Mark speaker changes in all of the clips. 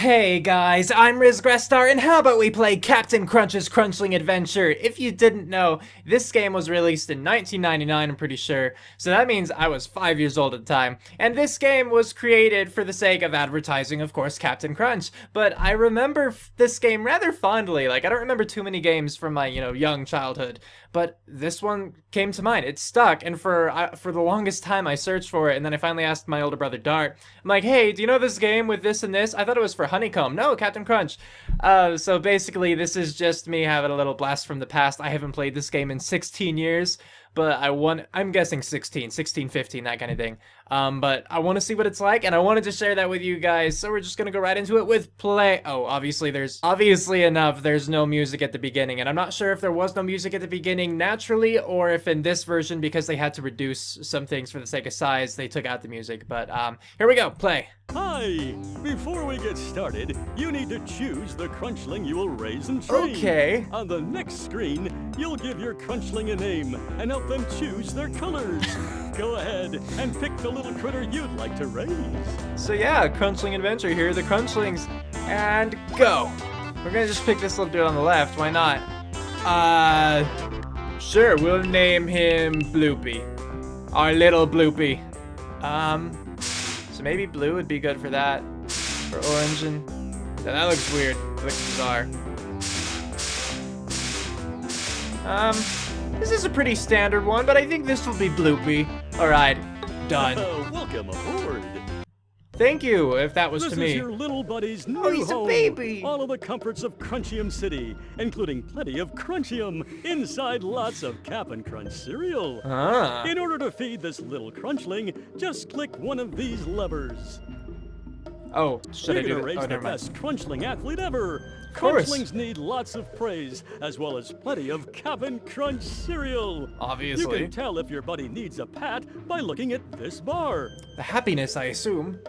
Speaker 1: Hey guys, I'm Grestar, and how about we play Captain Crunch's Crunchling Adventure? If you didn't know, this game was released in 1999, I'm pretty sure, so that means I was 5 years old at the time. And this game was created for the sake of advertising, of course, Captain Crunch. But I remember this game rather fondly. Like, I don't remember too many games from my, young childhood. But this one came to mind. It stuck, and for the longest time I searched for it, and then I finally asked my older brother Dart. I'm like, hey, do you know this game with this and this? I thought it was for Honeycomb. No, Captain Crunch. So basically, this is just me having a little blast from the past. I haven't played this game in 16 years, but I'm guessing 16, 15, that kind of thing. But I want to see what it's like, and I wanted to share that with you guys, so we're just gonna go right into it with play. Oh, obviously there's no music at the beginning, and I'm not sure if there was no music at the beginning naturally, or if in this version, because they had to reduce some things for the sake of size, they took out the music. But here we go, play.
Speaker 2: Hi! Before we get started, you need to choose the Crunchling you will raise and train.
Speaker 1: Okay.
Speaker 2: On the next screen, you'll give your Crunchling a name and help them choose their colors. Go ahead and pick the little critter you'd like to raise.
Speaker 1: So yeah, Crunchling Adventure, here are the Crunchlings, and go! We're gonna just pick this little dude on the left, why not? Sure, we'll name him Bloopy. Our little Bloopy. So maybe blue would be good for that. Or orange, and that looks weird, it looks bizarre. This is a pretty standard one, but I think this will be Bloopy. Alright, done.
Speaker 2: Welcome aboard.
Speaker 1: Thank you, if that was to me.
Speaker 2: This is your little buddy's new home.
Speaker 1: He's a baby.
Speaker 2: All of the comforts of Crunchium City, including plenty of Crunchium, inside lots of Cap'n Crunch cereal. In order to feed this little Crunchling, just click one of these levers.
Speaker 1: Oh, should I do
Speaker 2: that?
Speaker 1: it? Oh,
Speaker 2: the
Speaker 1: never mind.
Speaker 2: best Crunchling athlete ever.
Speaker 1: Of course.
Speaker 2: Crunchlings need lots of praise, as well as plenty of Cap'n Crunch cereal.
Speaker 1: Obviously.
Speaker 2: You can tell if your buddy needs a pat by looking at this bar.
Speaker 1: The happiness, I assume.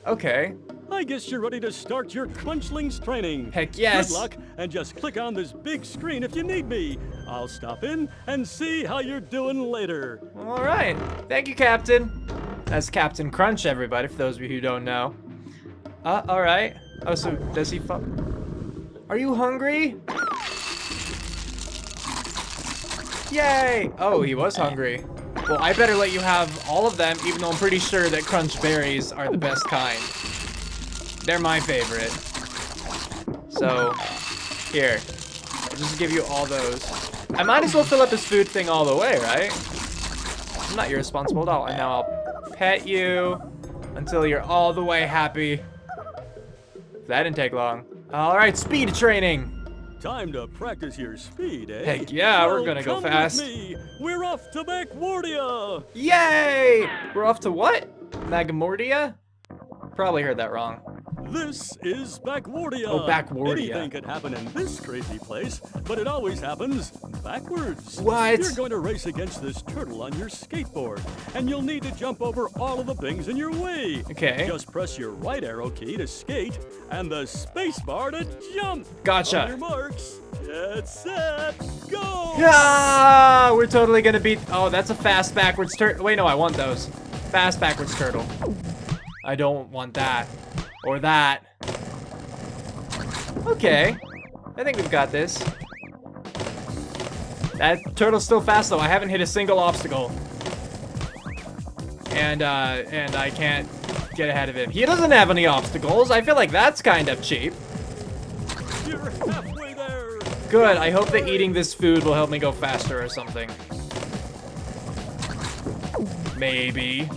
Speaker 1: Okay.
Speaker 2: I guess you're ready to start your Crunchlings training.
Speaker 1: Heck yes.
Speaker 2: Good luck, and just click on this big screen if you need me. I'll stop in and see how you're doing later.
Speaker 1: All right. Thank you, Captain. That's Captain Crunch, everybody, for those of you who don't know. All right. Oh, so does he fall? Are you hungry? Yay! Oh, he was hungry. Well, I better let you have all of them, even though I'm pretty sure that crunch berries are the best kind. They're my favorite. So, here. I'll just give you all those. I might as well fill up this food thing all the way, right? I'm not irresponsible at all. And now I'll pet you until you're all the way happy. That didn't take long. All right, speed training.
Speaker 2: Time to practice your speed, eh?
Speaker 1: Heck yeah,
Speaker 2: well,
Speaker 1: we're gonna go
Speaker 2: come
Speaker 1: fast.
Speaker 2: With me. We're off to Backwardia.
Speaker 1: Yay! We're off to what? Magmordia? Probably heard that wrong.
Speaker 2: This is Backwardia.
Speaker 1: Oh, Backwardia.
Speaker 2: Anything could happen in this crazy place, but it always happens backwards.
Speaker 1: What?
Speaker 2: You're going to race against this turtle on your skateboard, and you'll need to jump over all of the things in your way.
Speaker 1: Okay.
Speaker 2: Just press your right arrow key to skate, and the space bar to jump.
Speaker 1: Gotcha.
Speaker 2: On your marks, get set, go!
Speaker 1: Ah! We're totally gonna beat. Oh, that's a fast backwards turtle. Wait, no, I want those. Fast backwards turtle. I don't want that. Or that. Okay. I think we've got this. That turtle's still fast though. I haven't hit a single obstacle. And I can't get ahead of him. He doesn't have any obstacles. I feel like that's kind of cheap.
Speaker 2: You're halfway there.
Speaker 1: Good. I hope that eating this food will help me go faster or something. Maybe.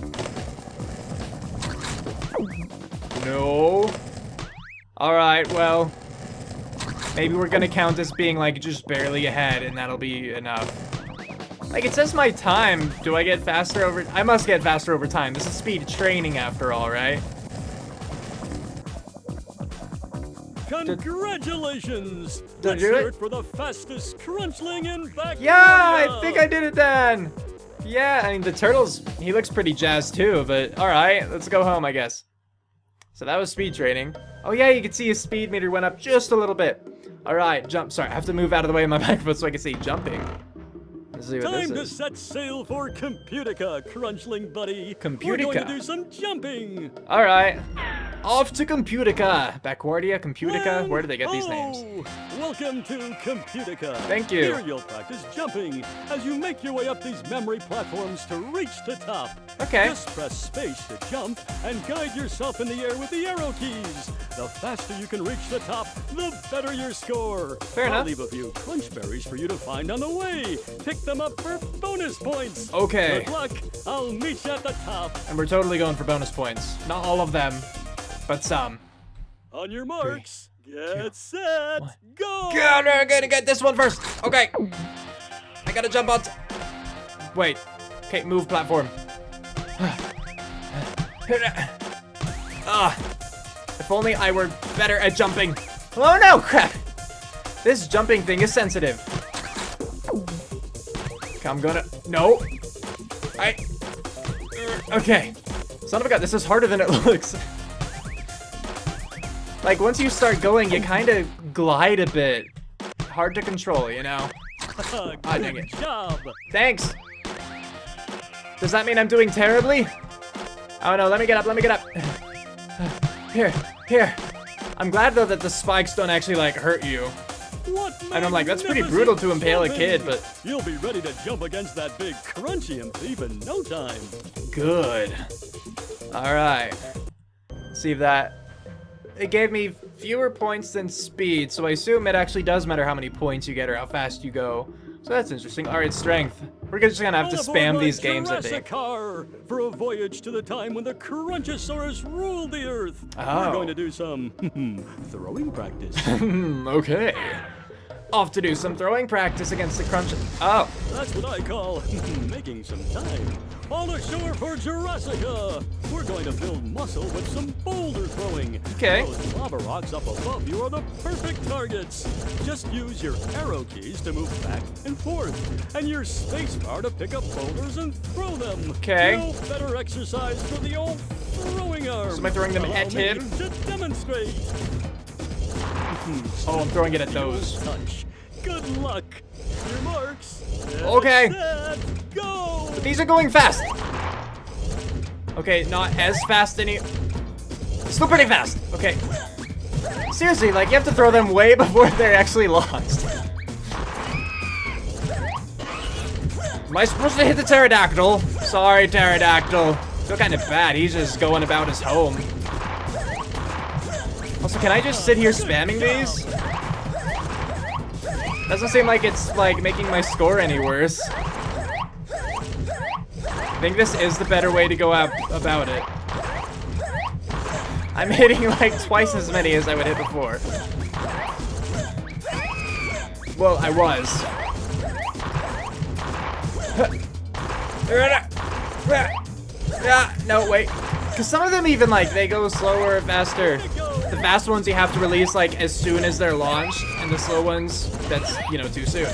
Speaker 1: No. Alright, well. Maybe we're gonna count as being like just barely ahead and that'll be enough. Like it says my time. Do I get faster over? I must get faster over time. This is speed training after all, right?
Speaker 2: Congratulations!
Speaker 1: Did I
Speaker 2: Let's
Speaker 1: do
Speaker 2: hear
Speaker 1: it?
Speaker 2: it for the fastest Crunchling in Backwardia.
Speaker 1: Yeah, I think I did it then. Yeah, I mean the turtle's, he looks pretty jazzed too, but alright, let's go home, I guess. So that was speed training. Oh yeah, you can see his speed meter went up just a little bit. Alright, jump. Sorry, I have to move out of the way of my microphone so I can see jumping. Let's see what
Speaker 2: Time
Speaker 1: this
Speaker 2: to
Speaker 1: is.
Speaker 2: set sail for Computica, Crunchling buddy. We're
Speaker 1: Computica.
Speaker 2: going to do some jumping.
Speaker 1: Alright. Off to Computica. Backwardia, Computica. Where do they get these names?
Speaker 2: Welcome to Computica.
Speaker 1: Thank you.
Speaker 2: Here you'll practice jumping as you make your way up these memory platforms to reach the top.
Speaker 1: Okay.
Speaker 2: Just press space to jump and guide yourself in the air with the arrow keys. The faster you can reach the top, the better your score.
Speaker 1: Fair enough.
Speaker 2: I'll leave a few crunch berries for you to find on the way. Pick them up for bonus points.
Speaker 1: Okay.
Speaker 2: Good luck. I'll meet you at the top.
Speaker 1: And we're totally going for bonus points. Not all of them, but some.
Speaker 2: On your marks, get set, go!
Speaker 1: God, I'm gonna get this one first. Okay. I gotta jump on. Wait. Okay, move platform. If only I were better at jumping. Oh no, crap. This jumping thing is sensitive. Okay, I'm gonna. No. Okay. Son of a gun, this is harder than it looks. Like, once you start going, you kind of glide a bit. Hard to control, you know? Dang it.
Speaker 2: Job.
Speaker 1: Thanks! Does that mean I'm doing terribly? Oh no, let me get up. Here. I'm glad, though, that the spikes don't actually, like, hurt you. And I'm like, that's pretty brutal to impale a kid, but...
Speaker 2: You'll be ready to jump against that big Crunchium thief in no time.
Speaker 1: Good. Alright. See if that... It gave me fewer points than speed, so I assume it actually does matter how many points you get or how fast you go. So that's interesting. Alright, strength. We're just gonna have to spam these games, I think.
Speaker 2: Car for a voyage to the time when the Crunchosaurus ruled the Earth.
Speaker 1: Oh.
Speaker 2: We're going to do some throwing practice.
Speaker 1: Okay. Off to do some throwing practice against the Crunch. Oh.
Speaker 2: That's what I call making some time. All ashore for Jurassica. We're going to build muscle with some boulder throwing.
Speaker 1: Okay.
Speaker 2: Those lava rocks up above you are the perfect targets. Just use your arrow keys to move back and forth, and your space bar to pick up boulders and throw them.
Speaker 1: Okay.
Speaker 2: No better exercise for the old throwing arm.
Speaker 1: So am I throwing them at him?
Speaker 2: To demonstrate.
Speaker 1: Oh, I'm throwing it at those.
Speaker 2: Touch. Good luck. Your marks.
Speaker 1: Okay.
Speaker 2: Set, go.
Speaker 1: But these are going fast. Okay, not as fast still pretty fast. Okay. Seriously, like, you have to throw them way before they're actually launched. Am I supposed to hit the pterodactyl? Sorry, pterodactyl. Feel kind of bad. He's just going about his home. Also, can I just sit here spamming these? Doesn't seem like it's, like, making my score any worse. I think this is the better way to go about it. I'm hitting, like, twice as many as I would hit before. Well, I was. No, wait. Because some of them even, like, they go slower or faster. The fast ones you have to release, like, as soon as they're launched, and the slow ones, that's, you know, too soon.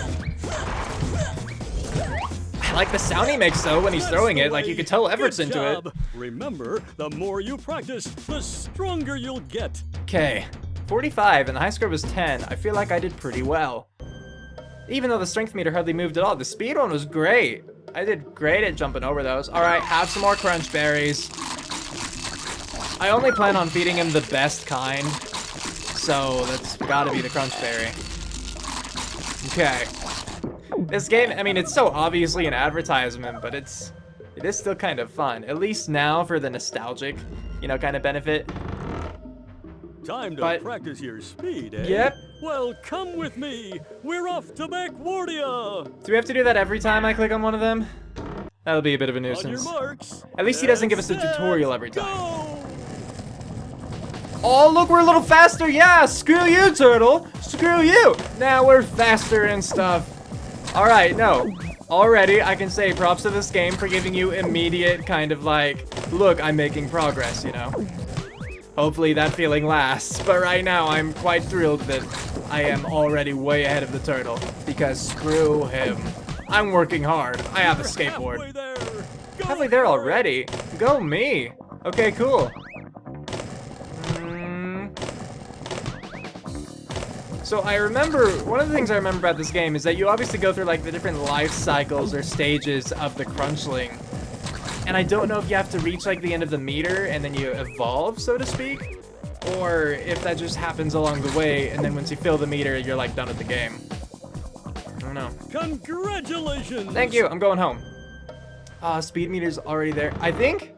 Speaker 1: I like the sound he makes, though, when he's throwing it. Like, you could tell effort's into it.
Speaker 2: Remember, the more you practice, the stronger you'll get.
Speaker 1: Okay, 45, and the high score was 10. I feel like I did pretty well. Even though the strength meter hardly moved at all, the speed one was great. I did great at jumping over those. All right, have some more crunch berries. I only plan on feeding him the best kind, so that's gotta be the crunch berry. Okay. This game, I mean, it's so obviously an advertisement, but it is still kind of fun. At least now for the nostalgic, you know, kind of benefit.
Speaker 2: Time to practice your speed, eh?
Speaker 1: Yep.
Speaker 2: Well, come with me. We're off to Backwardia.
Speaker 1: Do we have to do that every time I click on one of them? That'll be a bit of a nuisance.
Speaker 2: On your marks.
Speaker 1: At least he doesn't give us a tutorial every time.
Speaker 2: Go.
Speaker 1: Oh, look, we're a little faster. Yeah, screw you, turtle. Screw you. Now we're faster and stuff. All right, no. Already, I can say props to this game for giving you immediate kind of like, look, I'm making progress, you know? Hopefully that feeling lasts, but right now I'm quite thrilled that I am already way ahead of the turtle, because screw him. I'm working hard. I have a skateboard. Halfway there already? Go me. Okay, cool. So I remember, one of the things I remember about this game is that you obviously go through like the different life cycles or stages of the Crunchling. And I don't know if you have to reach like the end of the meter and then you evolve, so to speak, or if that just happens along the way and then once you fill the meter, you're like done with the game. I don't know.
Speaker 2: Congratulations!
Speaker 1: Thank you, I'm going home. Speed meter's already there. I think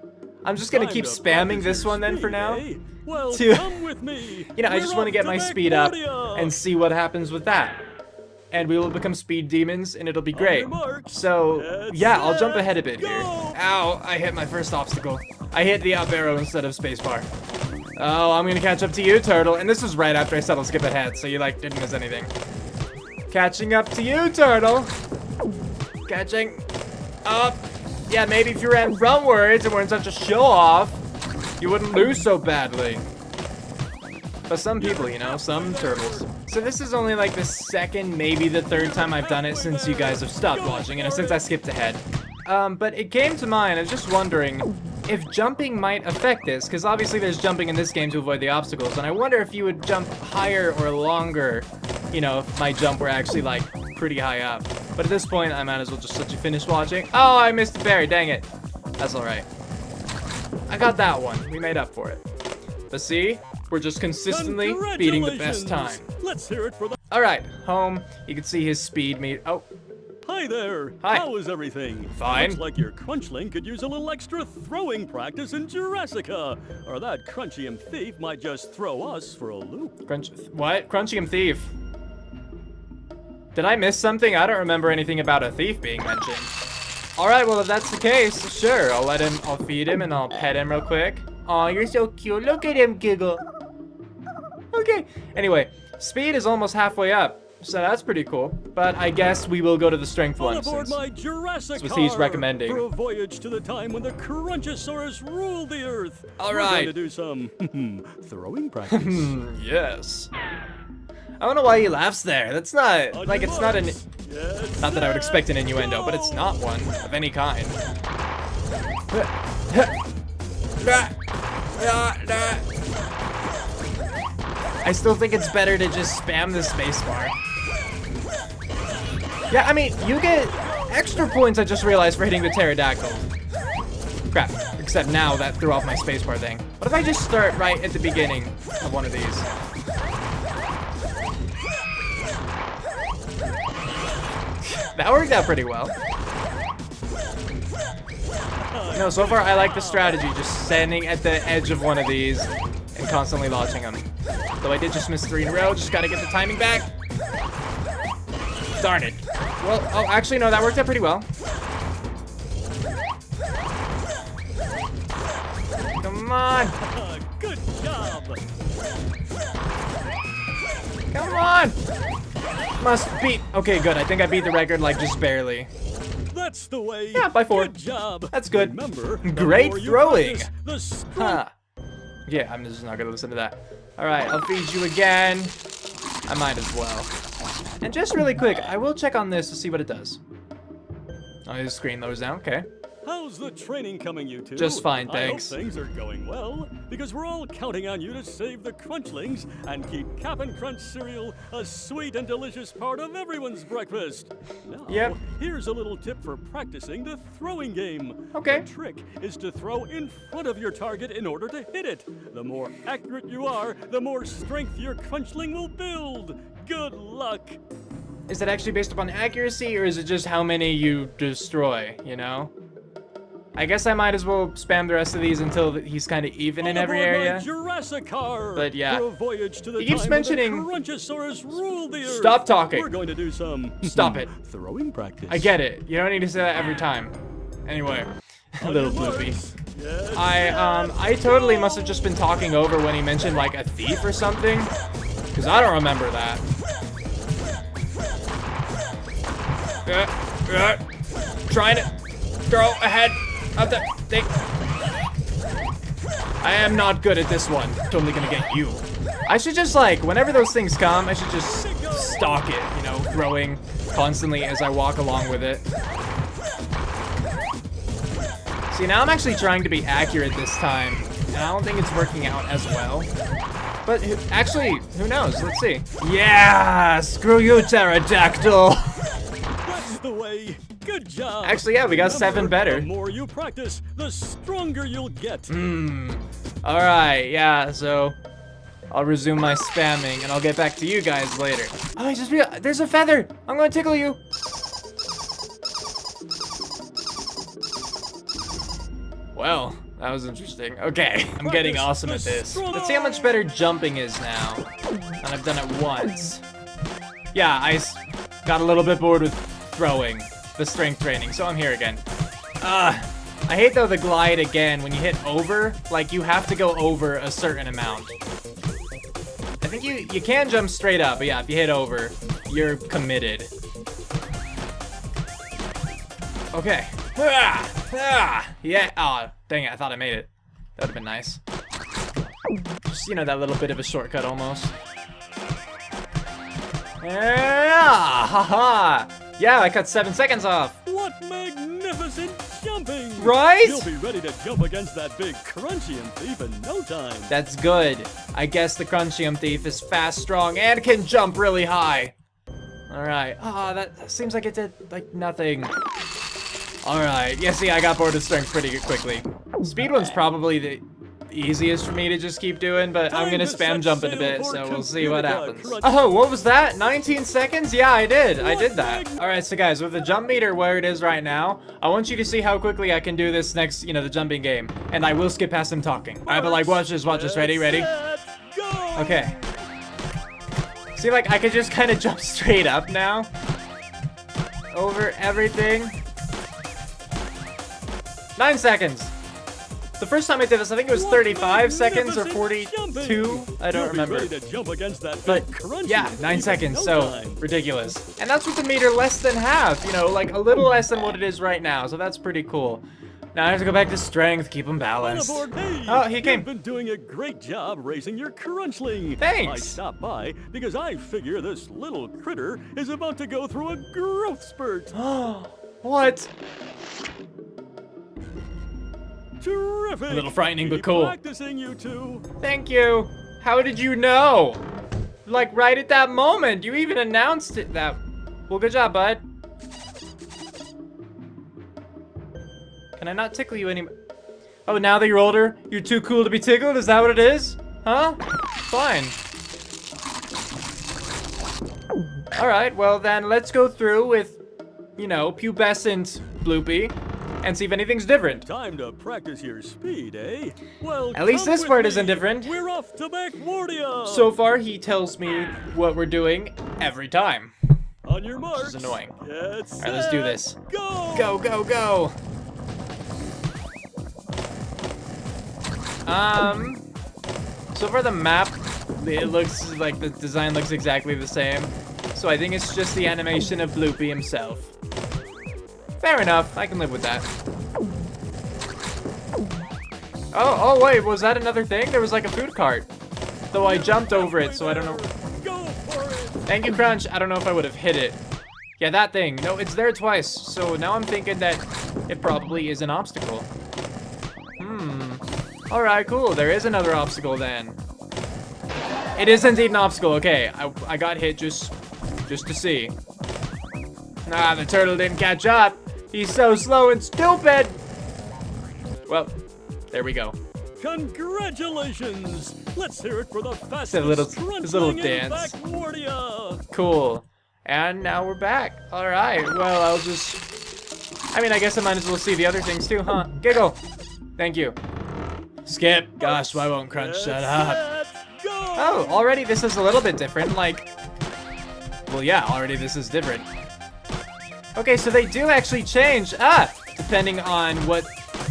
Speaker 1: I'm just gonna keep spamming this one then for now.
Speaker 2: Well,
Speaker 1: To,
Speaker 2: come with me.
Speaker 1: you know, I just want to get my speed up and see what happens with that. And we will become speed demons, and it'll be great. So, yeah, I'll jump ahead a bit here. Ow, I hit my first obstacle. I hit the up arrow instead of spacebar. Oh, I'm gonna catch up to you, Turtle. And this was right after I said I'll skip ahead, so you, like, didn't miss anything. Catching up to you, Turtle. Catching up. Yeah, maybe if you ran frontwards and weren't such a show-off, you wouldn't lose so badly. But some people, you know, some turtles. So this is only like the second, maybe the third time I've done it since you guys have stopped watching, you know, since I skipped ahead. But it came to mind, I was just wondering if jumping might affect this, because obviously there's jumping in this game to avoid the obstacles, and I wonder if you would jump higher or longer, you know, if my jump were actually like pretty high up. But at this point, I might as well just let you finish watching. Oh, I missed the berry, dang it. That's alright. I got that one, we made up for it. But see? We're just consistently beating the best time.
Speaker 2: Let's hear it for the.
Speaker 1: All right, home. You can see his speed meter. Oh,
Speaker 2: Hi there.
Speaker 1: Hi.
Speaker 2: How is everything?
Speaker 1: Fine.
Speaker 2: Looks like your Crunchling could use a little extra throwing practice in Jurassica, or that Crunchium thief might just throw us for a loop.
Speaker 1: What? Crunchium thief. Did I miss something? I don't remember anything about a thief being mentioned. All right, well if that's the case, sure. I'll feed him and I'll pet him real quick. Aw, you're so cute. Look at him giggle. Okay. Anyway, speed is almost halfway up, so that's pretty cool. But I guess we will go to the strength one since
Speaker 2: my Jurassic
Speaker 1: that's what he's recommending.
Speaker 2: For a voyage to the time when the Crunchosaurus ruled the earth.
Speaker 1: All
Speaker 2: We're
Speaker 1: right.
Speaker 2: going to do some throwing practice.
Speaker 1: Yes. I don't know why he laughs there. That's not like it's not an.
Speaker 2: Yes,
Speaker 1: Not that I would expect an innuendo, but it's not one of any kind. I still think it's better to just spam the spacebar. Yeah, I mean, you get extra points, I just realized, for hitting the pterodactyl. Crap, except now that threw off my spacebar thing. What if I just start right at the beginning of one of these? That worked out pretty well. No, so far I like the strategy, just standing at the edge of one of these and constantly launching them. Though I did just miss 3 in a row, just gotta get the timing back. Darn it. Well, oh, actually, no, that worked out pretty well. Come on.
Speaker 2: Good job.
Speaker 1: Come on. Must beat. Okay, good. I think I beat the record, like, just barely.
Speaker 2: That's the way.
Speaker 1: Yeah, by 4.
Speaker 2: Good job.
Speaker 1: That's good.
Speaker 2: Remember,
Speaker 1: Great throwing.
Speaker 2: Huh.
Speaker 1: Yeah, I'm just not gonna listen to that. All right, I'll feed you again. I might as well. And just really quick, I will check on this to see what it does. Oh, his screen lowers down. Okay.
Speaker 2: How's the training coming, you two?
Speaker 1: Just fine, thanks.
Speaker 2: I hope things are going well, because we're all counting on you to save the Crunchlings and keep Cap'n Crunch cereal a sweet and delicious part of everyone's breakfast. Now,
Speaker 1: Yep.
Speaker 2: Here's a little tip for practicing the throwing game.
Speaker 1: Okay.
Speaker 2: The trick is to throw in front of your target in order to hit it. The more accurate you are, the more strength your Crunchling will build. Good luck.
Speaker 1: Is it actually based upon accuracy, or is it just how many you destroy, you know? I guess I might as well spam the rest of these until he's kind of even in every area. But yeah, he keeps mentioning. Stop talking.
Speaker 2: We're going to do some.
Speaker 1: Stop it.
Speaker 2: Throwing practice.
Speaker 1: I get it. You don't need to say that every time. Anyway, a little bloopy. I totally must have just been talking over when he mentioned like a thief or something, because I don't remember that. Trying to throw ahead of the thing. I am not good at this one. Totally gonna get you. I should just like, whenever those things come, I should just stalk it, you know, throwing constantly as I walk along with it. See, now I'm actually trying to be accurate this time, and I don't think it's working out as well. But actually, who knows? Let's see. Yeah! Screw you, pterodactyl!
Speaker 2: That's the way. Good job.
Speaker 1: Actually, yeah, we got 7 better.
Speaker 2: The more you practice, the stronger you'll get.
Speaker 1: Alright, yeah, so I'll resume my spamming and I'll get back to you guys later. Oh, I just realized there's a feather. I'm gonna tickle you. Well, that was interesting. Okay, I'm getting awesome at this. Let's see how much better jumping is now. And I've done it once. Yeah, I got a little bit bored with throwing the strength training, so I'm here again. I hate though the glide again. When you hit over, like you have to go over a certain amount. I think you can jump straight up, but yeah, if you hit over, you're committed. Okay. Yeah. Oh, dang it. I thought I made it. That would have been nice. Just, you know, that little bit of a shortcut almost. Yeah, haha. Yeah, I cut 7 seconds off.
Speaker 2: What magnificent jumping!
Speaker 1: Right?
Speaker 2: You'll be ready to jump against that big Crunchium thief in no time.
Speaker 1: That's good. I guess the Crunchium thief is fast, strong, and can jump really high. All right. Oh, that seems like it did like nothing. All right. Yeah, see, I got bored of strength pretty quickly. Speed one's probably the easiest for me to just keep doing, but I'm gonna spam jump in a bit, so we'll see what happens. Oh, what was that? 19 seconds? Yeah, I did that. All right, so guys, with the jump meter where it is right now, I want you to see how quickly I can do this next, you know, the jumping game, and I will skip past him talking. All right, but like, watch this, ready? Okay. See, like, I could just kind of jump straight up now. Over everything. 9 seconds. The first time I did this, I think it was 35 seconds or 42. I don't remember. But yeah, 9 seconds, so ridiculous. And that's with the meter less than half, you know, like a little less than what it is right now. So that's pretty cool. Now I have to go back to strength, keep them balanced. Oh, he came.
Speaker 2: You've been doing a great job raising your Crunchling.
Speaker 1: Thanks.
Speaker 2: I stopped by because I figure this little critter is about to go through a growth spurt.
Speaker 1: What?
Speaker 2: Terrific!
Speaker 1: A little frightening, but cool.
Speaker 2: Practicing, you two.
Speaker 1: Thank you. How did you know? Like right at that moment, you even announced it. Well, good job, bud. Can I not tickle you anymore? Oh, now that you're older, you're too cool to be tickled? Is that what it is? Huh? Fine. All right, well then let's go through with, you know, pubescent Bloopy. And see if anything's different.
Speaker 2: Time to practice your speed, eh? Well,
Speaker 1: at least this part isn't different.
Speaker 2: We're off to Backwardia.
Speaker 1: So far, he tells me what we're doing every time.
Speaker 2: On your marks.
Speaker 1: Which is annoying.
Speaker 2: All
Speaker 1: right, let's do this.
Speaker 2: Go!
Speaker 1: Go, go, go! So far the map, it looks like the design looks exactly the same. So I think it's just the animation of Bloopy himself. Fair enough, I can live with that. Oh wait, was that another thing? There was like a food cart. Though I jumped over it, so I don't know.
Speaker 2: Go for it.
Speaker 1: Thank you, Crunch. I don't know if I would have hit it. Yeah, that thing. No, it's there twice. So now I'm thinking that it probably is an obstacle. All right, cool. There is another obstacle then. It is indeed an obstacle. Okay, I got hit just to see. Ah, the turtle didn't catch up. He's so slow and stupid. Well, there we go.
Speaker 2: Congratulations! Let's hear it for the fastest
Speaker 1: his little dance.
Speaker 2: Backwardia.
Speaker 1: Cool. And now we're back. All right. Well, I mean, I guess I might as well see the other things too, huh? Giggle. Thank you. Skip. Gosh, why won't Crunch shut up? Oh, already this is a little bit different. Like, well, yeah, already this is different. Okay, so they do actually change, depending on what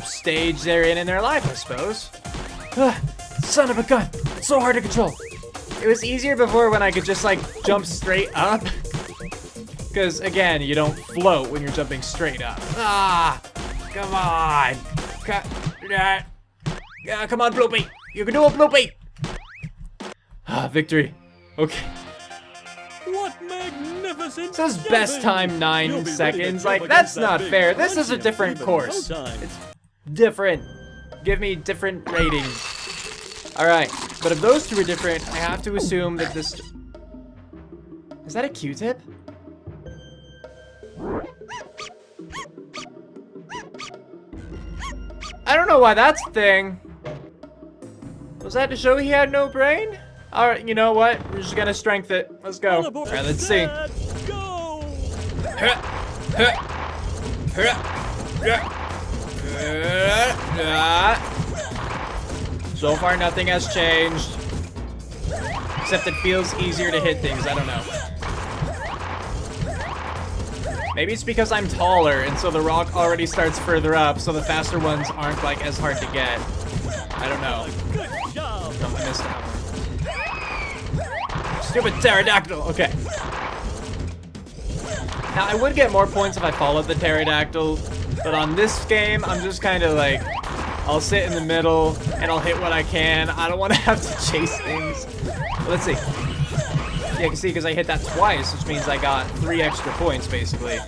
Speaker 1: stage they're in their life, I suppose. Son of a gun, it's so hard to control. It was easier before when I could just like jump straight up. Because again, you don't float when you're jumping straight up. Come on. Come on, Bloopy. You can do it, Bloopy. Victory. Okay.
Speaker 2: What magnificent!
Speaker 1: It says best time 9 seconds. Like, that's not fair. This is a different course. It's different. Give me different ratings. Alright, but if those two are different, I have to assume that this... Is that a Q-tip? don't know why that's a thing. Was that to show he had no brain? Alright, you know what? We're just gonna strength it. Let's go. Alright, let's see.
Speaker 2: Go!
Speaker 1: So far, nothing has changed. Except it feels easier to hit things. I don't know. Maybe it's because I'm taller, and so the rock already starts further up, so the faster ones aren't, like, as hard to get. I don't know.
Speaker 2: Good job!
Speaker 1: No, I missed that one. Stupid pterodactyl. Okay. Now, I would get more points if I followed the pterodactyl, but on this game, I'm just kind of like, I'll sit in the middle, and I'll hit what I can. I don't want to have to chase things. But let's see. Yeah, you can see because I hit that twice, which means I got 3 extra points, basically.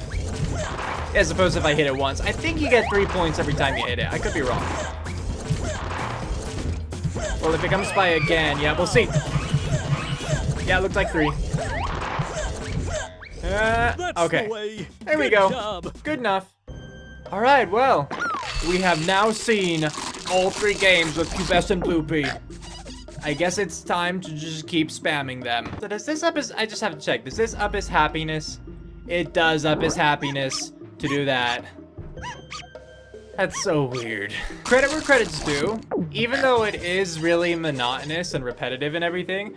Speaker 1: As opposed to if I hit it once. I think you get 3 points every time you hit it. I could be wrong. Well, if it comes by again, yeah, we'll see. Yeah, it looked like 3. Okay. There we go. Good enough. All right, well, we have now seen all 3 games with Pubescent Bloopy. I guess it's time to just keep spamming them. So does this up his, I just have to check, does this up his happiness? It does up his happiness to do that. That's so weird. Credit where credit's due. Even though it is really monotonous and repetitive and everything,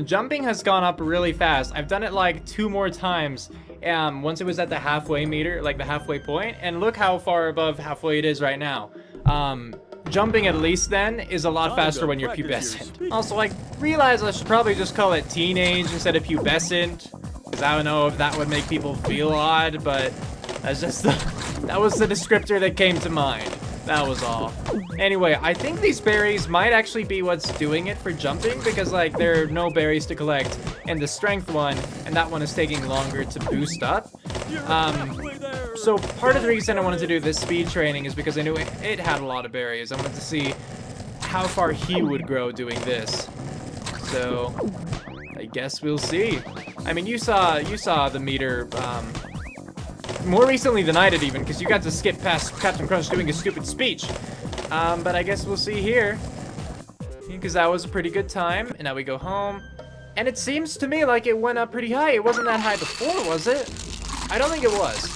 Speaker 1: jumping has gone up really fast. I've done it like 2 more times. Once it was at the halfway meter, like the halfway point, and look how far above halfway it is right now. Jumping at least then is a lot faster when you're pubescent. Also, I realize I should probably just call it teenage instead of pubescent, because I don't know if that would make people feel odd, but that's just that was the descriptor that came to mind. That was all. Anyway, I think these berries might actually be what's doing it for jumping, because like there are no berries to collect in the strength one, and that one is taking longer to boost up. So part of the reason I wanted to do this speed training is because I knew it had a lot of berries. I wanted to see how far he would grow doing this. So I guess we'll see. I mean, you saw the meter more recently than I did even, because you got to skip past Captain Crunch doing his stupid speech. But I guess we'll see here, because that was a pretty good time. And now we go home, and it seems to me like it went up pretty high. It wasn't that high before, was it? I don't think it was.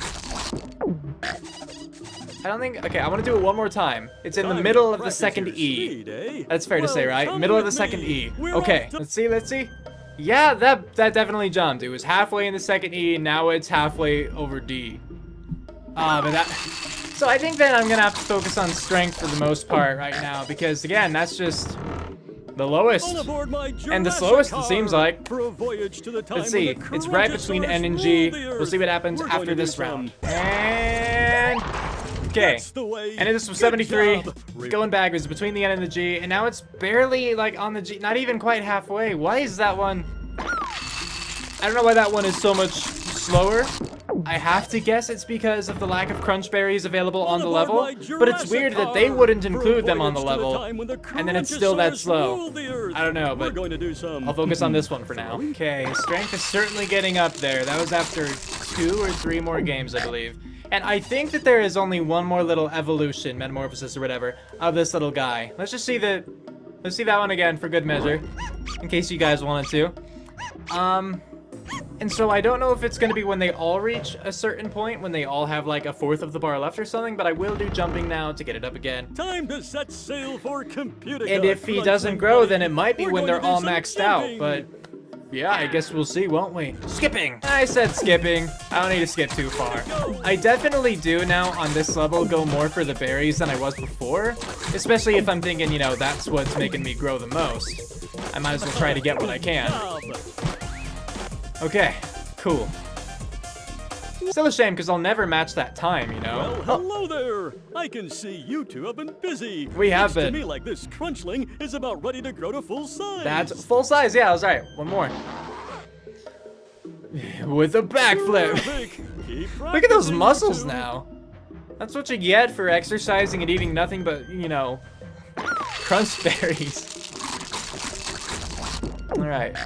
Speaker 1: I don't think, okay, I want to do it one more time. It's in the middle of the second E. That's fair to say, right? Middle of the second E. Okay, let's see. Yeah, that definitely jumped. It was halfway in the second E, now it's halfway over D. But that, so I think that I'm gonna have to focus on strength for the most part right now, because again, that's just the lowest and the slowest, it seems like. Let's see, it's right between N and G. We'll see what happens after this round. And okay, and this was 73, going backwards between the N and the G, and now it's barely like on the G, not even quite halfway. Why is that one? I don't know why that one is so much slower. I have to guess it's because of the lack of crunch berries available on the level, but it's weird that they wouldn't include them on the level, and then it's still that slow. I don't know, but I'll focus on this one for now. Okay, strength is certainly getting up there. That was after 2 or 3 more games, I believe. And I think that there is only one more little evolution, metamorphosis or whatever, of this little guy. Let's see that one again for good measure, in case you guys wanted to. And so I don't know if it's going to be when they all reach a certain point, when they all have like a 1/4 of the bar left or something, but I will do jumping now to get it up again.
Speaker 2: Time to set sail for computer.
Speaker 1: And if he doesn't grow, then it might be when they're all maxed out, but yeah, I guess we'll see, won't we? Skipping! I said skipping. I don't need to skip too far. I definitely do now on this level go more for the berries than I was before, especially if I'm thinking, you know, that's what's making me grow the most. I might as well try to get what I can. Okay, cool. Still a shame, because I'll never match that time, you know?
Speaker 2: Well, hello there! I can see you two have been busy.
Speaker 1: We have been.
Speaker 2: Looks to me like this Crunchling is about ready to grow to full size.
Speaker 1: That's full size, yeah, I was right. One more. With a backflip. Look at those muscles now. That's what you get for exercising and eating nothing but, you know, crunch berries. Alright.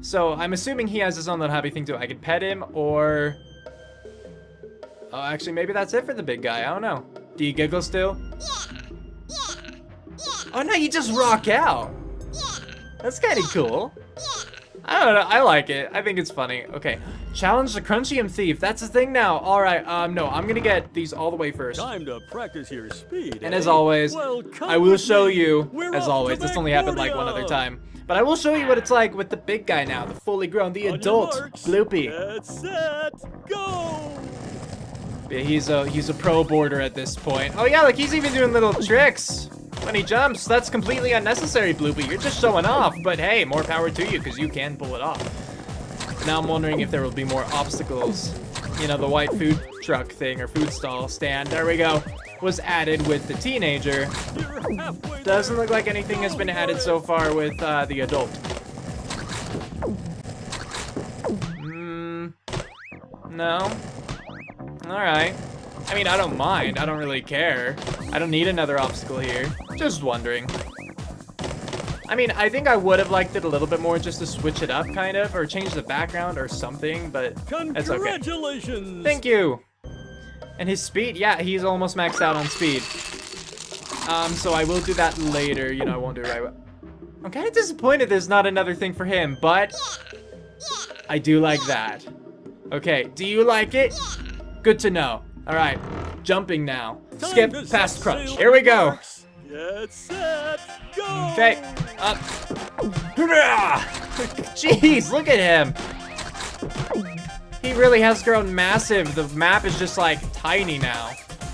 Speaker 1: So, I'm assuming he has his own little happy thing too. I could pet him, or... Oh, actually, maybe that's it for the big guy. I don't know. Do you giggle still? Yeah. Oh, no, you just rock out. That's kind of cool. I don't know. I like it. I think it's funny. Okay. Challenge the Crunchium Thief. That's the thing now. All right. No, I'm going to get these all the way first.
Speaker 2: Time to practice your speed.
Speaker 1: And as always,
Speaker 2: Well,
Speaker 1: I will show you,
Speaker 2: We're
Speaker 1: as
Speaker 2: off
Speaker 1: always,
Speaker 2: to
Speaker 1: this only happened like one other time. But I will show you what it's like with the big guy now, the fully grown, the
Speaker 2: On your
Speaker 1: adult
Speaker 2: marks,
Speaker 1: Bloopy.
Speaker 2: Get set, go!
Speaker 1: Yeah, he's a pro boarder at this point. Oh yeah, like he's even doing little tricks when he jumps. That's completely unnecessary, Bloopy. You're just showing off. But hey, more power to you because you can pull it off. Now I'm wondering if there will be more obstacles. You know, the white food truck thing or food stall stand. There we go. Was added with the teenager. Doesn't look like anything has been added so far with the adult. No. Alright. I mean, I don't mind. I don't really care. I don't need another obstacle here. Just wondering. I mean, I think I would have liked it a little bit more just to switch it up, kind of, or change the background or something, but it's okay.
Speaker 2: Congratulations!
Speaker 1: Thank you! And his speed, yeah, he's almost maxed out on speed. So I will do that later. You know, I won't do it right away. I'm kind of disappointed there's not another thing for him, but I do like that. Okay, do you like it? Good to know. All right, jumping now. Skip past Crunch. Here we go.
Speaker 2: Get set, go!
Speaker 1: Okay, up. Jeez, look at him. He really has grown massive. The map is just like tiny now.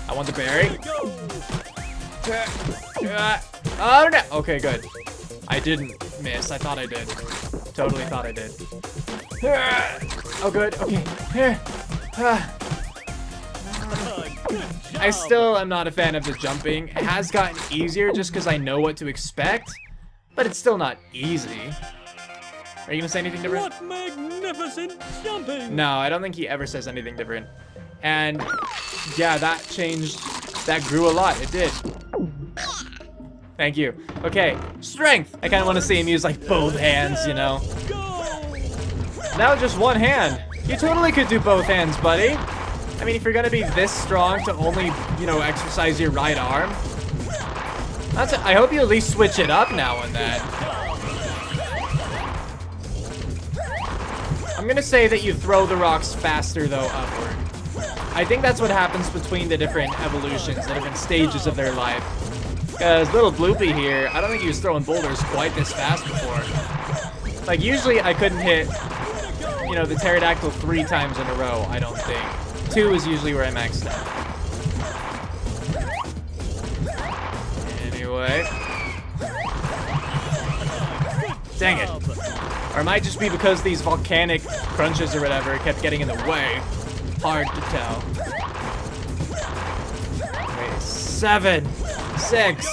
Speaker 1: I want the berry. Oh no. Okay, good. I didn't miss. I thought I did. Totally thought I did. Oh, good. Okay. I still am not a fan of the jumping. It has gotten easier just because I know what to expect, but it's still not easy. Are you gonna say anything different?
Speaker 2: What magnificent jumping!
Speaker 1: No, I don't think he ever says anything different. And yeah, that changed. That grew a lot. It did. Thank you. Okay, strength. I kind of want to see him use like both hands, you know. Now just one hand. You totally could do both hands, buddy. I mean, if you're gonna be this strong to only, you know, exercise your right arm, I hope you at least switch it up now and then. I'm gonna say that you throw the rocks faster though upward. I think that's what happens between the different evolutions, the different stages of their life. Because little Bloopy here, I don't think he was throwing boulders quite this fast before. Like usually I couldn't hit, you know, the pterodactyl 3 times in a row, I don't think. 2 is usually where I maxed out. Anyway. Dang it. Or it might just be because these volcanic crunches or whatever kept getting in the way. Hard to tell. Wait, 7, 6.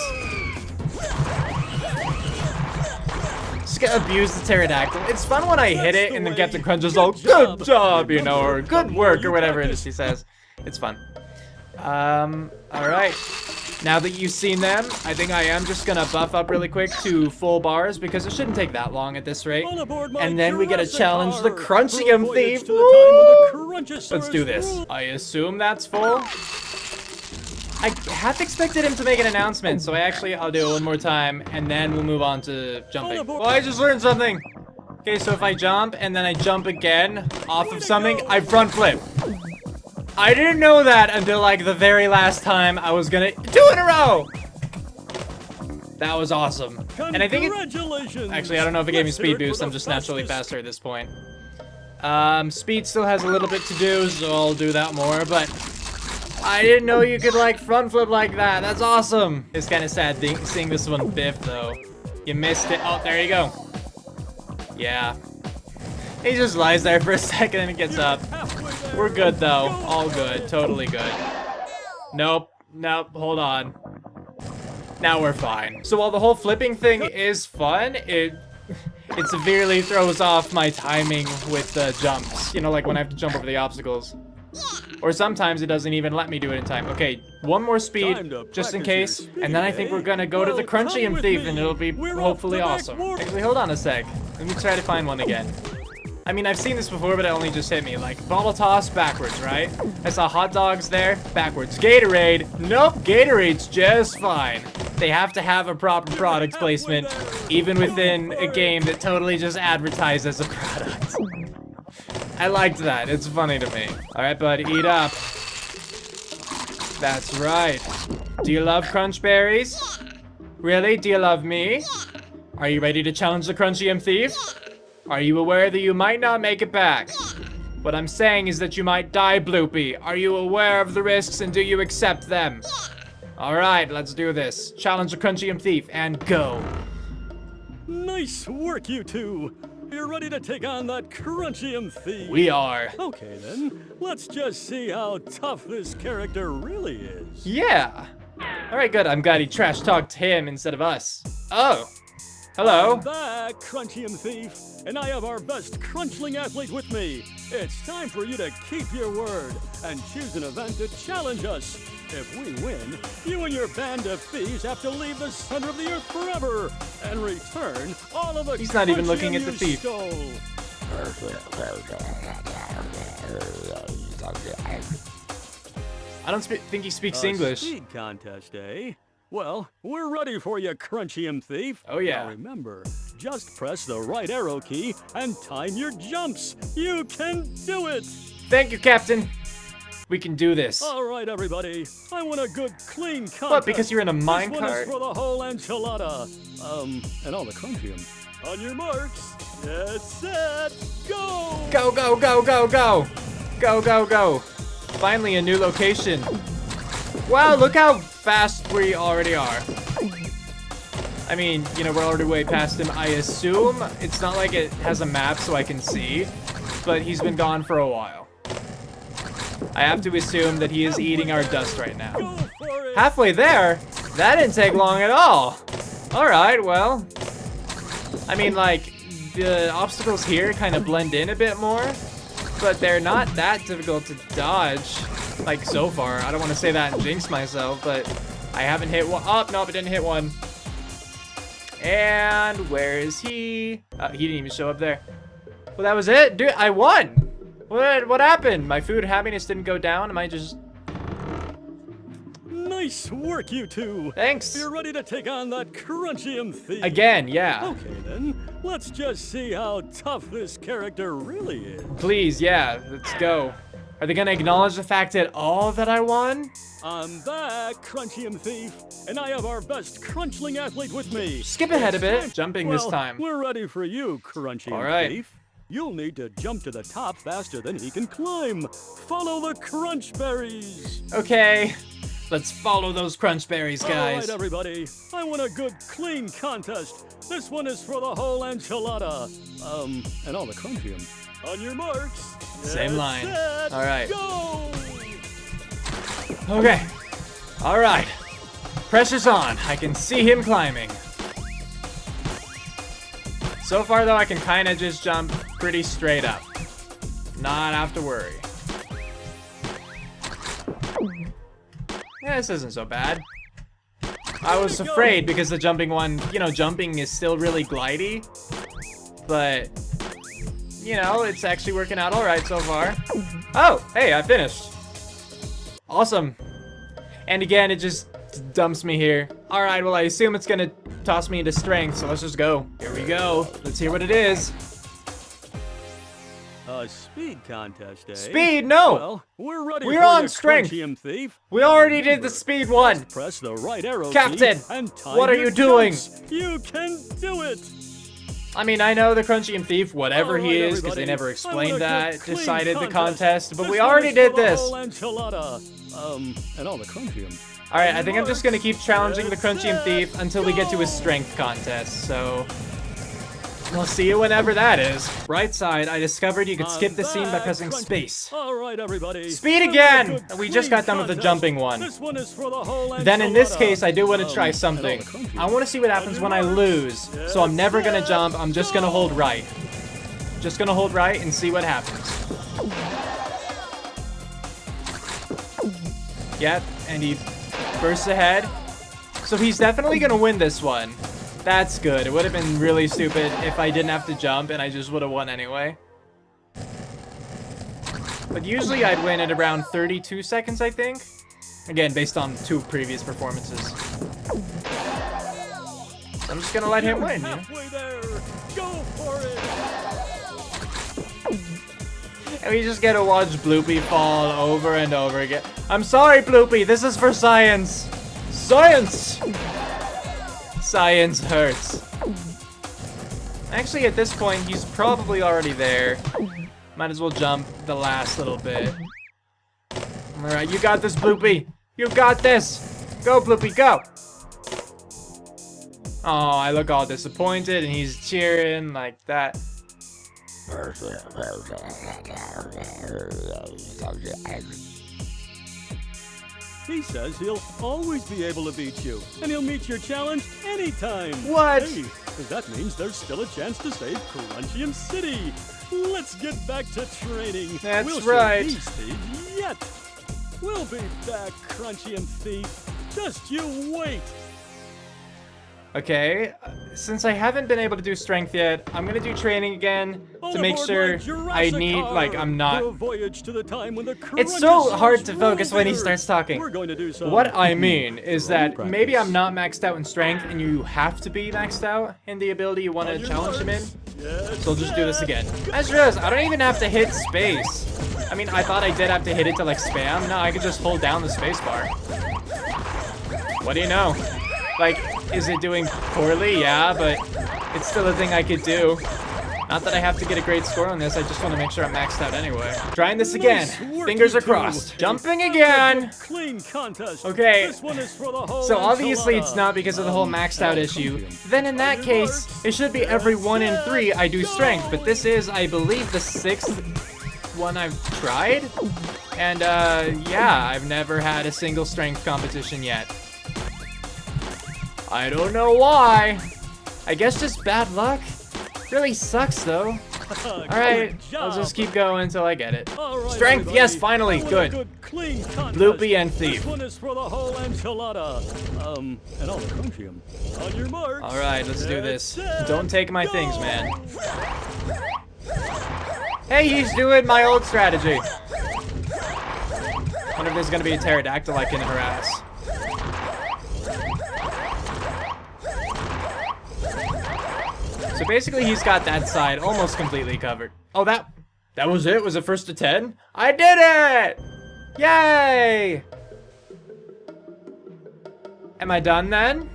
Speaker 1: Just gotta abuse the pterodactyl. It's fun when I hit it and then Captain Crunch is all, good job, you know, or good work, or whatever it is he says. It's fun. Alright. Now that you've seen them, I think I am just gonna buff up really quick to full bars because it shouldn't take that long at this rate. And then we get to challenge the Crunchium Thief. Let's do this. I assume that's full. I half expected him to make an announcement, so I'll do it one more time, and then we'll move on to jumping. Oh, I just learned something. Okay, so if I jump, and then I jump again off of something, I front flip. I didn't know that until like the very last time I was gonna 2 in a row. That was awesome. And I think actually, I don't know if it gave me speed boost. I'm just naturally faster at this point. Speed still has a little bit to do, so I'll do that more, but I didn't know you could like front flip like that. That's awesome. It's kind of sad seeing this one biff though. You missed it. Oh, there you go. Yeah. He just lies there for a second and gets up. We're good though. All good. Totally good. Nope. Nope. Hold on. Now we're fine. So while the whole flipping thing is fun, it severely throws off my timing with the jumps. You know, like when I have to jump over the obstacles. Or sometimes it doesn't even let me do it in time. Okay, one more speed, just in case. And then I think we're gonna go to the Crunchium Thief and it'll be hopefully awesome. Actually, hold on a sec. Let me try to find one again. I mean, I've seen this before, but it only just hit me. Like, bottle toss backwards, right? I saw hot dogs there, backwards. Gatorade, nope, Gatorade's just fine. They have to have a proper product placement, even within a game that totally just advertises a product. I liked that. It's funny to me. All right, bud, eat up. That's right. Do you love crunch berries? Really? Do you love me? Are you ready to challenge the Crunchium Thief? Are you aware that you might not make it back? What I'm saying is that you might die, Bloopy. Are you aware of the risks and do you accept them? All right, let's do this. Challenge the Crunchium Thief and go.
Speaker 2: Nice work, you two. You're ready to take on that Crunchium Thief.
Speaker 1: We are.
Speaker 2: Okay, then. Let's just see how tough this character really is.
Speaker 1: Yeah. All right, good. I'm glad he trash talked him instead of us. Oh. Hello.
Speaker 2: I'm back, Crunchium Thief, and I have our best Crunchling athlete with me. It's time for you to keep your word and choose an event to challenge us. If we win, you and your band of thieves have to leave the center of the earth forever and return all of the
Speaker 1: He's not even looking at the thief.
Speaker 2: Stole.
Speaker 1: I don't think he speaks
Speaker 2: A
Speaker 1: English.
Speaker 2: Speed contest, eh? Well, we're ready for you, Crunchium Thief.
Speaker 1: Oh, yeah.
Speaker 2: Now remember, just press the right arrow key and time your jumps. You can do it!
Speaker 1: Thank you, Captain. We can do this.
Speaker 2: All right, everybody. I want a good, clean contest.
Speaker 1: What, because you're in a
Speaker 2: This one
Speaker 1: minecart?
Speaker 2: is for the whole enchilada. And all the Crunchium. On your marks, get set, go!
Speaker 1: Go, go, go, go, go! Go, go, go. Finally, a new location. Wow, look how fast we already are. I mean, you know, we're already way past him, I assume. It's not like it has a map so I can see, but he's been gone for a while. I have to assume that he is eating our dust right now.
Speaker 2: Go for it!
Speaker 1: Halfway there? That didn't take long at all. All right, well. I mean, like, the obstacles here kind of blend in a bit more, but they're not that difficult to dodge, like, so far. I don't want to say that and jinx myself, but I haven't hit one. Oh, nope, I didn't hit one. And where is he? He didn't even show up there. Well, that was it? Dude, I won! What happened? My food happiness didn't go down? Am I just...
Speaker 2: Nice work, you two.
Speaker 1: Thanks.
Speaker 2: You're ready to take on that Crunchium Thief.
Speaker 1: Again, yeah.
Speaker 2: Okay, then. Let's just see how tough this character really is.
Speaker 1: Please, yeah, let's go. Are they gonna acknowledge the fact at all that I won?
Speaker 2: I'm back, Crunchium Thief, and I have our best Crunchling athlete with me.
Speaker 1: Skip ahead a
Speaker 2: It's
Speaker 1: bit.
Speaker 2: time-
Speaker 1: Jumping
Speaker 2: well,
Speaker 1: this time.
Speaker 2: We're ready for you, Crunchium
Speaker 1: All right.
Speaker 2: Thief. You'll need to jump to the top faster than he can climb. Follow the crunch berries.
Speaker 1: Okay. Let's follow those crunch berries,
Speaker 2: All right,
Speaker 1: guys.
Speaker 2: everybody. I want a good, clean contest. This one is for the whole enchilada. And all the Crunchium. On your marks.
Speaker 1: Same
Speaker 2: get
Speaker 1: line.
Speaker 2: set,
Speaker 1: All right.
Speaker 2: Go!
Speaker 1: Okay. All right. Pressure's on. I can see him climbing. So far, though, I can kind of just jump pretty straight up. Not have to worry. Yeah, this isn't so bad. I was afraid because the jumping one, you know, jumping is still really glidey. But, you know, it's actually working out all right so far. Oh, hey, I finished. Awesome. And again, it just dumps me here. All right, well, I assume it's gonna toss me into strength, so let's just go. Here we go. Let's hear what it is.
Speaker 2: A speed contest, eh?
Speaker 1: Speed? No.
Speaker 2: Well, we're ready
Speaker 1: We're
Speaker 2: for
Speaker 1: on
Speaker 2: you,
Speaker 1: strength.
Speaker 2: Crunchium Thief.
Speaker 1: We already did
Speaker 2: Remember,
Speaker 1: the speed one.
Speaker 2: press the right arrow
Speaker 1: Captain,
Speaker 2: key and time
Speaker 1: what are
Speaker 2: your
Speaker 1: you doing?
Speaker 2: jumps. You can do it.
Speaker 1: I mean, I know the Crunchium Thief, whatever he
Speaker 2: All right,
Speaker 1: is, because they
Speaker 2: everybody.
Speaker 1: never
Speaker 2: I want a
Speaker 1: explained
Speaker 2: good,
Speaker 1: that,
Speaker 2: clean
Speaker 1: decided the contest, but
Speaker 2: This
Speaker 1: we
Speaker 2: one
Speaker 1: already
Speaker 2: is
Speaker 1: did
Speaker 2: for the
Speaker 1: this.
Speaker 2: whole enchilada. And all the Crunchium.
Speaker 1: All right, I think I'm just gonna keep challenging the Crunchium Thief until we get to a strength contest, so we'll see you whenever that is. Right side, I discovered you could skip the scene by pressing space.
Speaker 2: All right, everybody.
Speaker 1: Speed
Speaker 2: I want
Speaker 1: again!
Speaker 2: a good,
Speaker 1: We just
Speaker 2: clean
Speaker 1: got done with the
Speaker 2: contest.
Speaker 1: jumping one.
Speaker 2: This one is for the whole
Speaker 1: Then in this
Speaker 2: enchilada.
Speaker 1: case, I do want to try
Speaker 2: And all the
Speaker 1: something.
Speaker 2: Crunchium.
Speaker 1: I want to see what happens when I lose, so I'm never gonna jump, I'm just gonna hold right. Just gonna hold right and see what happens. Yep, and he bursts ahead. So he's definitely gonna win this one. That's good. It would have been really stupid if I didn't have to jump and I just would have won anyway. But usually I'd win at around 32 seconds, I think. Again, based on 2 previous performances. I'm just gonna let him win.
Speaker 2: Halfway there. Go for it.
Speaker 1: And we just get to watch Bloopy fall over and over again. I'm sorry, Bloopy. This is for science. Science! Science hurts. Actually, at this point, he's probably already there. Might as well jump the last little bit. Alright, you got this, Bloopy. You got this. Go, Bloopy, go. Oh, I look all disappointed, and he's cheering like that.
Speaker 2: He says he'll always be able to beat you, and he'll meet your challenge anytime.
Speaker 1: What?
Speaker 2: Hey, that means there's still a chance to save Crunchium City. Let's get back to training.
Speaker 1: That's
Speaker 2: we'll
Speaker 1: right.
Speaker 2: These thieves yet. We'll be back, Crunchium Thief. Just you wait.
Speaker 1: Okay, since I haven't been able to do strength yet, I'm gonna do training again to make sure I need, like, I'm not. It's so hard to focus when he starts talking. What I mean is that maybe I'm not maxed out in strength and you have to be maxed out in the ability you want to challenge him in. So I'll just do this again. I just realized I don't even have to hit space. I mean, I thought I did have to hit it to, like, spam. No, I could just hold down the space bar. What do you know? Like, is it doing poorly? Yeah, but it's still a thing I could do. Not that I have to get a great score on this, I just want to make sure I'm maxed out anyway. Trying this again. Fingers are crossed. Jumping again! Okay, so obviously it's not because of the whole maxed out issue. Then in that case, it should be every 1 in 3 I do strength, but this is, I believe, the 6th one I've tried. And yeah, I've never had a single strength competition yet. I don't know why. I guess just bad luck. Really sucks though. Alright, I'll just keep going until I get it. Strength, yes, finally, good. Bloopy and Thief.
Speaker 2: This one is for the whole enchilada. And all the Crunchium. On your mark.
Speaker 1: Alright, let's do this. Don't take my things, man. Hey, he's doing my old strategy. Wonder if there's gonna be a pterodactyl I can harass. So basically, he's got that side almost completely covered. Oh, that was it? Was it first to 10? I did it! Yay! Am I done then?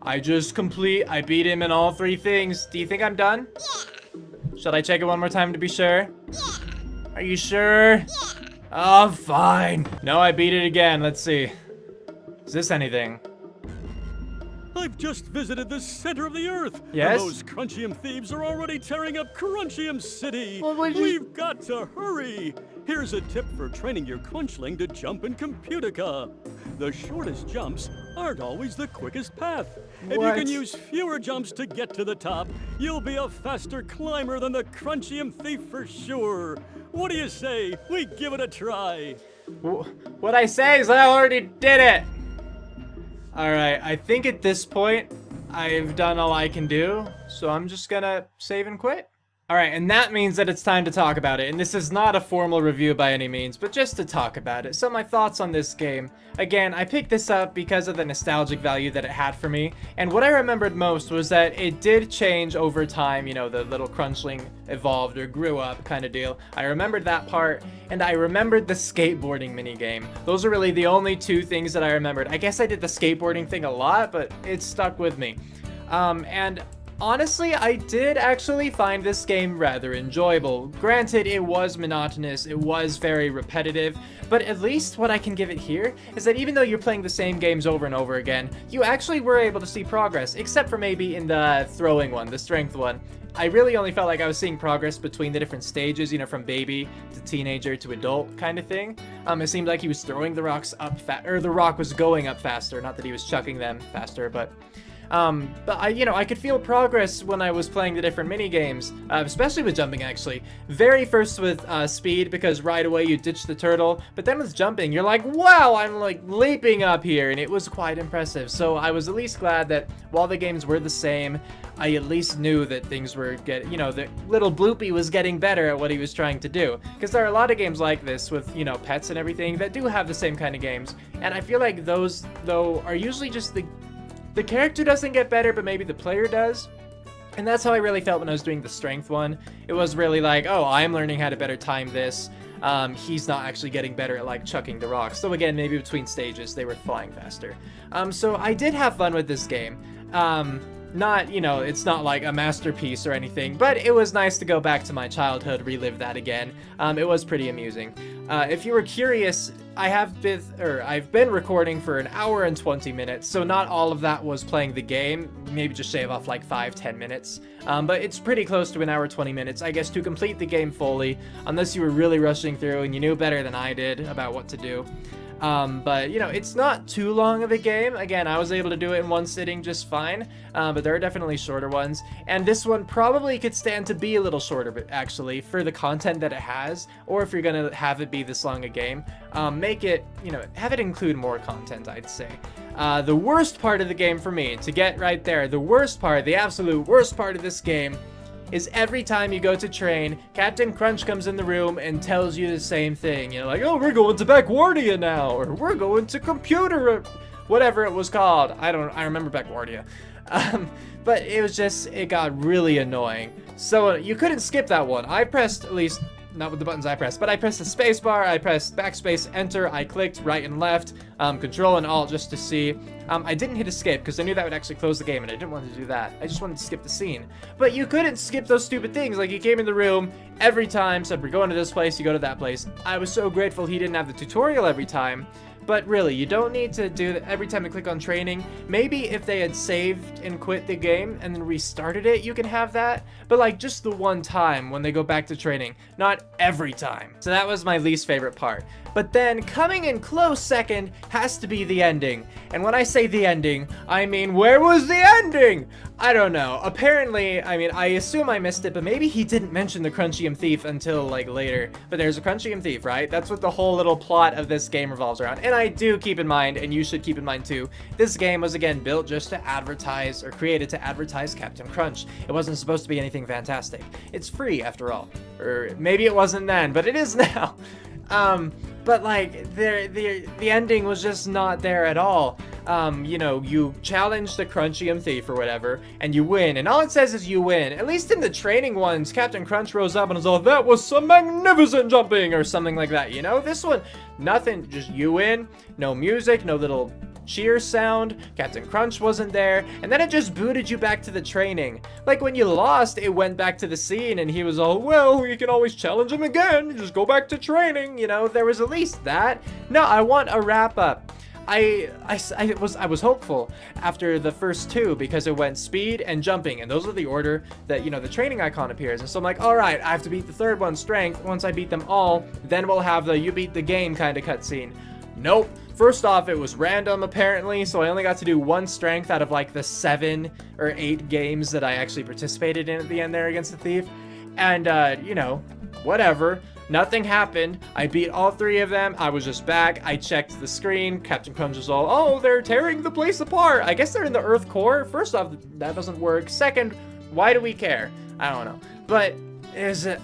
Speaker 1: I beat him in all 3 things. Do you think I'm done? Yeah. Should I check it one more time to be sure? Yeah. Are you sure? Yeah. Oh, fine. No, I beat it again. Let's see. Is this anything?
Speaker 2: I've just visited the center of the earth.
Speaker 1: Yes?
Speaker 2: And those Crunchium thieves are already tearing up Crunchium City.
Speaker 1: Well,
Speaker 2: We've got to hurry. Here's a tip for training your Crunchling to jump in Computica. The shortest jumps aren't always the quickest path. If you can use fewer jumps to get to the top, you'll be a faster climber than the Crunchium thief for sure. What do you say? We give it a try.
Speaker 1: What I say is I already did it. Alright, I think at this point, I've done all I can do, so I'm just gonna save and quit. Alright, and that means that it's time to talk about it, and this is not a formal review by any means, but just to talk about it. So my thoughts on this game. Again, I picked this up because of the nostalgic value that it had for me, and what I remembered most was that it did change over time, you know, the little Crunchling evolved or grew up kind of deal. I remembered that part, and I remembered the skateboarding minigame. Those are really the only 2 things that I remembered. I guess I did the skateboarding thing a lot, but it stuck with me. And honestly, I did actually find this game rather enjoyable. Granted, it was monotonous, it was very repetitive, but at least what I can give it here is that even though you're playing the same games over and over again, you actually were able to see progress, except for maybe in the throwing one, the strength one. I really only felt like I was seeing progress between the different stages, you know, from baby to teenager to adult kind of thing. It seemed like he was throwing the rocks up or the rock was going up faster, not that he was chucking them faster, but I could feel progress when I was playing the different mini games, especially with jumping actually. Very first with speed, because right away you ditch the turtle, but then with jumping, you're like, wow, I'm like leaping up here, and it was quite impressive. So I was at least glad that while the games were the same, I at least knew that things were the little Bloopy was getting better at what he was trying to do. Because there are a lot of games like this with, you know, pets and everything that do have the same kind of games, and I feel like those, though, are usually just the The character doesn't get better, but maybe the player does. And that's how I really felt when I was doing the strength one. It was really like, oh, I'm learning how to better time this. He's not actually getting better at like chucking the rocks. So again, maybe between stages they were flying faster. So I did have fun with this game. Not, you know, it's not like a masterpiece or anything, but it was nice to go back to my childhood, relive that again. It was pretty amusing. If you were curious, I've been recording for an hour and 20 minutes, so not all of that was playing the game. Maybe just shave off like 5-10 minutes. But it's pretty close to an hour 20 minutes, I guess, to complete the game fully, unless you were really rushing through and you knew better than I did about what to do. But you know, it's not too long of a game. Again, I was able to do it in one sitting just fine, but there are definitely shorter ones, and this one probably could stand to be a little shorter, but actually, for the content that it has, or if you're gonna have it be this long a game, make it, you know, have it include more content, I'd say. The worst part of the game for me, to get right there, the worst part, the absolute worst part of this game, is every time you go to train, Captain Crunch comes in the room and tells you the same thing. You know, like, oh, we're going to Backwardia now, or we're going to computer, or whatever it was called. I remember Backwardia. But it got really annoying. So you couldn't skip that one. I pressed, at least, not with the buttons I pressed, but I pressed the space bar, I pressed backspace, enter, I clicked right and left, control and alt just to see. I didn't hit escape because I knew that would actually close the game and I didn't want to do that. I just wanted to skip the scene. But you couldn't skip those stupid things. Like, he came in the room every time, said we're going to this place, you go to that place. I was so grateful he didn't have the tutorial every time. But really, you don't need to do that every time you click on training. Maybe if they had saved and quit the game and then restarted it, you can have that. But like, just the one time when they go back to training, not every time. So that was my least favorite part. But then coming in close second has to be the ending. And when I say the ending, I mean, where was the ending? I don't know. Apparently, I mean, I assume I missed it, but maybe he didn't mention the Crunchium Thief until like later. But there's a Crunchium Thief, right? That's what the whole little plot of this game revolves around. And I do keep in mind, and you should keep in mind too, this game was again built just to advertise, or created to advertise Captain Crunch. It wasn't supposed to be anything fantastic. It's free after all. Or maybe it wasn't then, but it is now. But like, the ending was just not there at all. You know, you challenge the Crunchium Thief or whatever, and you win, and all it says is you win. At least in the training ones, Captain Crunch rose up and was all, that was some magnificent jumping, or something like that, you know? This one, nothing, just you win, no music, no little cheer sound, Captain Crunch wasn't there, and then it just booted you back to the training. Like, when you lost, it went back to the scene, and he was all, well, you can always challenge him again, just go back to training, you know? There was at least that. No, I want a wrap-up. I was hopeful after the first two, because it went speed and jumping, and those are the order that, you know, the training icon appears. And so I'm like, all right, I have to beat the third one, strength. Once I beat them all, then we'll have the you beat the game kind of cutscene. Nope. First off, it was random apparently, so I only got to do one strength out of like the 7 or 8 games that I actually participated in at the end there against the thief. And you know, whatever. Nothing happened. I beat all 3 of them. I was just back. I checked the screen. Captain Crunch was all, oh, they're tearing the place apart. I guess they're in the Earth core. First off, that doesn't work. Second, why do we care? I don't know. But is it...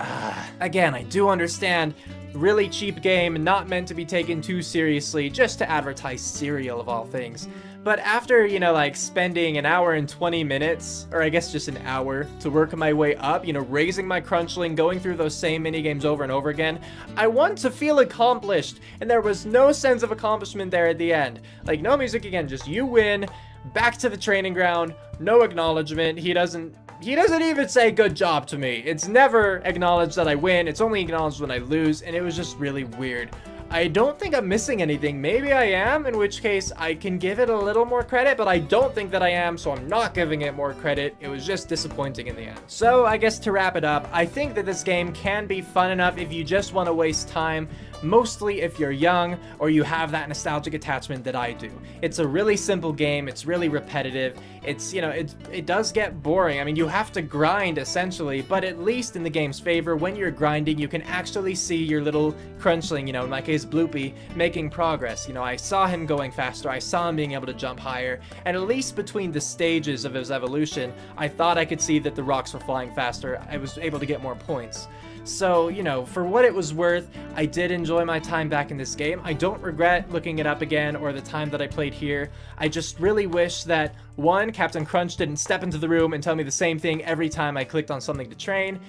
Speaker 1: again, I do understand. Really cheap game, not meant to be taken too seriously, just to advertise cereal of all things. But after, you know, like spending an hour and 20 minutes, or I guess just an hour, to work my way up, you know, raising my Crunchling, going through those same minigames over and over again, I want to feel accomplished, and there was no sense of accomplishment there at the end. Like, no music again, just you win, back to the training ground, no acknowledgement. He doesn't even say good job to me. It's never acknowledged that I win. It's only acknowledged when I lose, and it was just really weird. I don't think I'm missing anything. Maybe I am, in which case I can give it a little more credit, but I don't think that I am, so I'm not giving it more credit. It was just disappointing in the end. So I guess to wrap it up, I think that this game can be fun enough if you just want to waste time, mostly if you're young or you have that nostalgic attachment that I do. It's a really simple game. It's really repetitive. It's, you know, it does get boring. I mean, you have to grind essentially, but at least in the game's favor, when you're grinding, you can actually see your little Crunchling, you know, in my case, always Bloopy making progress. You know, I saw him going faster, I saw him being able to jump higher, and at least between the stages of his evolution, I thought I could see that the rocks were flying faster. I was able to get more points. So, you know, for what it was worth, I did enjoy my time back in this game. I don't regret looking it up again or the time that I played here. I just really wish that, one, Captain Crunch didn't step into the room and tell me the same thing every time I clicked on something to train.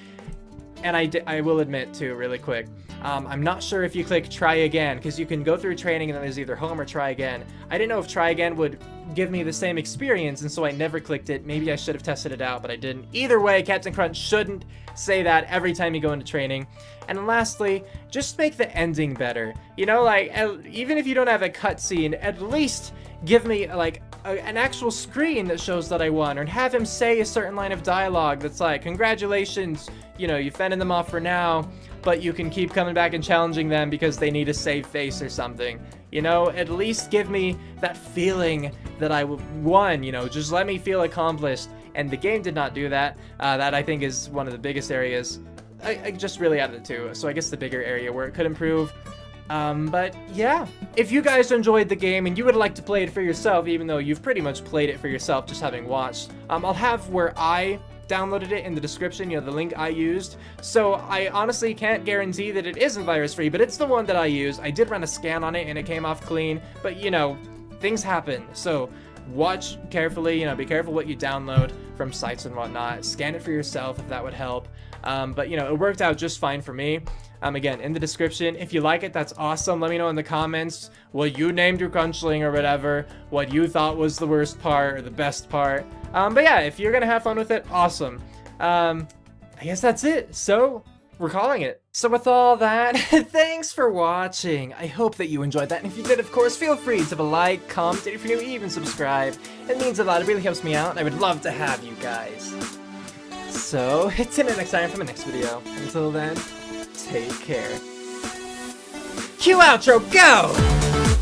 Speaker 1: And I will admit, too, really quick, I'm not sure if you click try again, because you can go through training and then there's either home or try again. I didn't know if try again would give me the same experience, and so I never clicked it. Maybe I should have tested it out, but I didn't. Either way, Captain Crunch shouldn't say that every time you go into training. And then lastly, just make the ending better. You know, like, even if you don't have a cutscene, at least give me, like, an actual screen that shows that I won, or have him say a certain line of dialogue that's like, congratulations, you know, you fended them off for now, but you can keep coming back and challenging them because they need a save face or something. You know, at least give me that feeling that I won, you know, just let me feel accomplished. And the game did not do that. That, I think, is one of the biggest areas. I just really added the two, so I guess the bigger area where it could improve. But yeah, if you guys enjoyed the game and you would like to play it for yourself, even though you've pretty much played it for yourself just having watched, I'll have where I downloaded it in the description, you know, the link I used. So I honestly can't guarantee that it isn't virus free, but it's the one that I used. I did run a scan on it and it came off clean, but you know, things happen. So watch carefully, you know, be careful what you download from sites and whatnot. Scan it for yourself if that would help. But you know, it worked out just fine for me. Again, in the description, if you like it, that's awesome. Let me know in the comments what you named your Crunchling or whatever, what you thought was the worst part or the best part. But yeah, if you're gonna have fun with it, awesome. I guess that's it. So we're calling it. So with all that, thanks for watching. I hope that you enjoyed that. And if you did, of course, feel free to leave a like, comment, and if you're new, even subscribe. It means a lot. It really helps me out, and I would love to have you guys. So, tune in next time for the next video. Until then, take care. Cue outro, go!